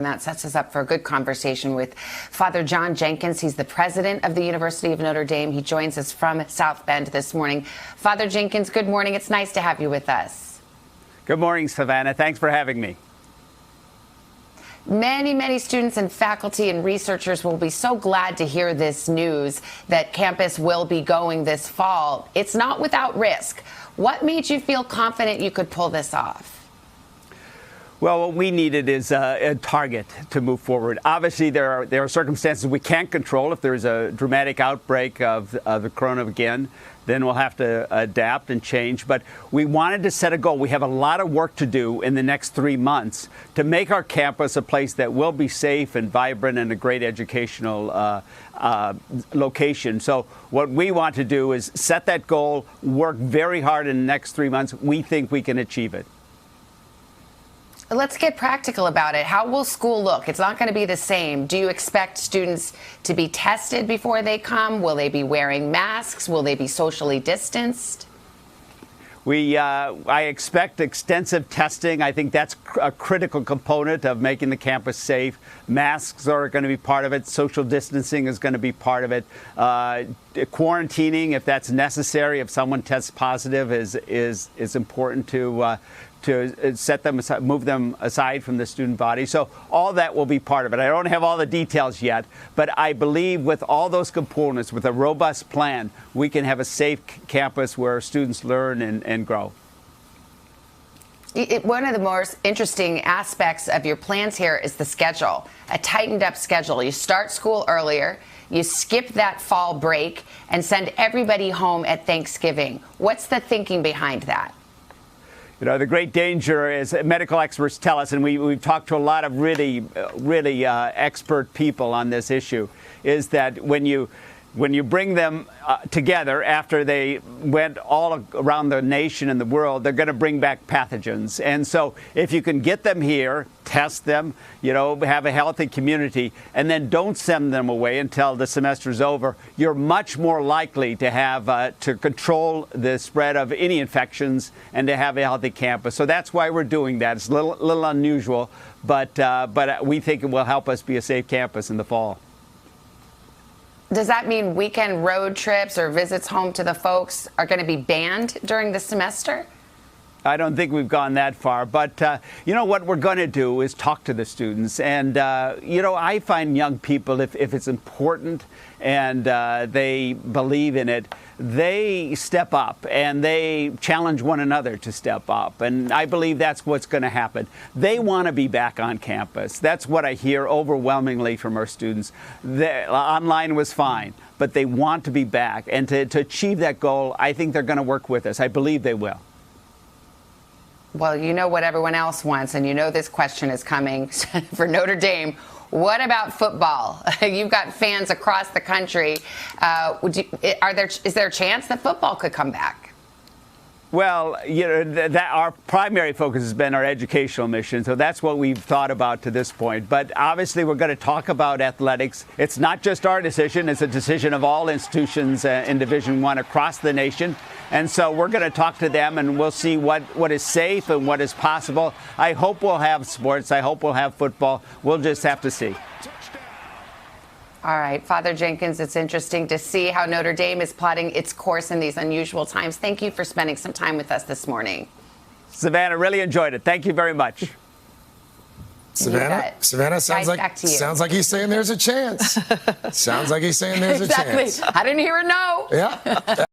That sets us up for a good conversation with Father John Jenkins. He's the president of the University of Notre Dame. He joins us from South Bend this morning. Father Jenkins, good morning. It's nice to have you with us. Good morning, Savannah. Thanks for having me. Many students and faculty and researchers will be so glad to hear this news that campus will be going this fall. It's not without risk. What made you feel confident you could pull this off? Well, what we needed is a target to move forward. Obviously, there are circumstances we can't control. If there's a dramatic outbreak of the corona again, then we'll have to adapt and change. But we wanted to set a goal. We have a lot of work to do in the next 3 months to make our campus a place that will be safe and vibrant and a great educational location. So what we want to do is set that goal, work very hard in the next 3 months. We think we can achieve it. Let's get practical about it. How will school look? It's not going to be the same. Do you expect students to be tested before they come? Will they be wearing masks? Will they be socially distanced? I expect extensive testing. I think that's a critical component of making the campus safe. Masks are going to be part of it. Social distancing is going to be part of it. Quarantining, if that's necessary, if someone tests positive, is important to set them aside, move them aside from the student body. So all that will be part of it. I don't have all the details yet, but I believe with all those components, with a robust plan, we can have a safe campus where students learn and grow. One of the most interesting aspects of your plans here is the schedule, a tightened up schedule. You start school earlier, you skip that fall break, and send everybody home at Thanksgiving. What's the thinking behind that? You know, the great danger, as medical experts tell us, and we've talked to a lot of really expert people on this issue, is that when you bring them together after they went all around the nation and the world, they're going to bring back pathogens. And so if you can get them here, test them, have a healthy community, and then don't send them away until the semester's over, you're much more likely to have to control the spread of any infections and to have a healthy campus. So that's why we're doing that. It's a little unusual, but we think it will help us be a safe campus in the fall. Does that mean weekend road trips or visits home to the folks are going to be banned during the semester? I don't think we've gone that far, but what we're going to do is talk to the students. And, I find young people, if it's important and they believe in it, they step up and they challenge one another to step up. And I believe that's what's going to happen. They want to be back on campus. That's what I hear overwhelmingly from our students. Online was fine, but they want to be back. And to achieve that goal, I think they're going to work with us. I believe they will. Well, you know what everyone else wants, and you know this question is coming for Notre Dame. What about football? You've got fans across the country. Is there a chance that football could come back? Well, that our primary focus has been our educational mission, so that's what we've thought about to this point. But obviously, we're going to talk about athletics. It's not just our decision; it's a decision of all institutions in Division I across the nation. And so we're going to talk to them, and we'll see what is safe and what is possible. I hope we'll have sports. I hope we'll have football. We'll just have to see. All right, Father Jenkins, it's interesting to see how Notre Dame is plotting its course in these unusual times. Thank you for spending some time with us this morning. Savannah, really enjoyed it. Thank you very much. Savannah sounds like he's saying there's a chance. Sounds like he's saying there's a chance. Exactly. I didn't hear a no. Yeah.